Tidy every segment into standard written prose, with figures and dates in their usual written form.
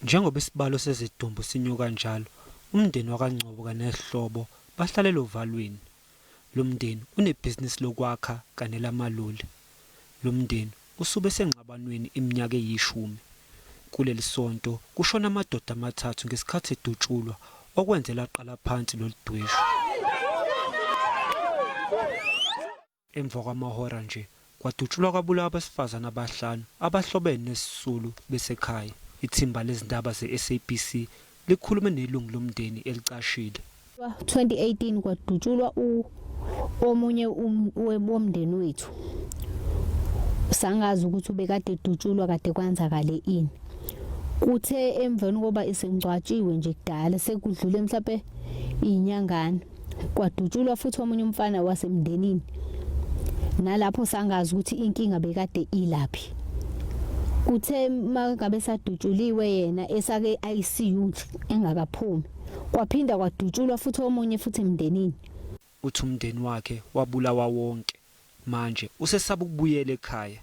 Njengoba isibalo sezidumbu sinyuka njalo, umndeni wakwaNgcobo kaNehlobo bahlalela uvalweni. Lo mndeni unebhizinisi lokwakha kanye lamaloli. Lo mndeni usube sengxabanweni iminyaka e10. Kuleli sonto kushona amadoda amathathu ngesikhathi edutshulwa okwenzela aqala phansi loludweshu. Emva kwamahora nje kwadutshulwa kwabulawa abesifazana abahlanu abahlobene nesisulu besekhaya. Ithimba lezindaba ze-SABC likhulume nelungu lomndeni elicashile. 2018 kwadutshulwa omunye womndeni wethu. Sangazi ukuthi ubekade edutshulwa kade kwenzakale ini. Kuthe emveni koba isengcwatshiwe nje kudala sekudlule mhlawumbe inyangana kwadutshulwa futhi omunye umfana wasemndenini. Nalapho sangazi ukuthi inkinga bekade ilaphi. Kuthe mangabe sadutshuliwe yena esake ICU engakaphumi. Kwaphinda kwadutshulwa futhi omunye futhi emndenini. Uthi umndeni wakhe wabulawa wonke. Manje usesaba ukubuyela ekhaya.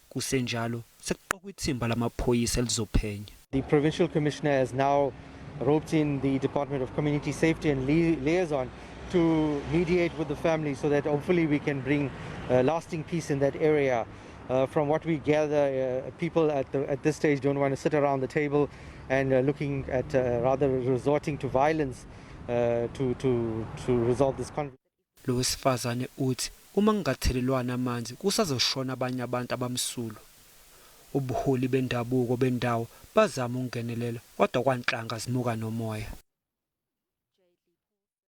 Kusenjalo sekuqokwe ithimba lamaphoyisa elizophenya. The provincial commissioner has now roped in the Department of Community Safety and Liaison to mediate with the family so that hopefully we can bring lasting peace in that area. From what we gather, people at this stage don't want to sit around the table and looking at rather resorting to violence to resolve this conflict. Lo wesifazane uthi uma ngingathelelwana amanzi kusazoshona abanye abantu abamsulu. Ubuholi bendabuko bendawo bazama ukungenelela kodwa kwanhlanga zimuka nomoya.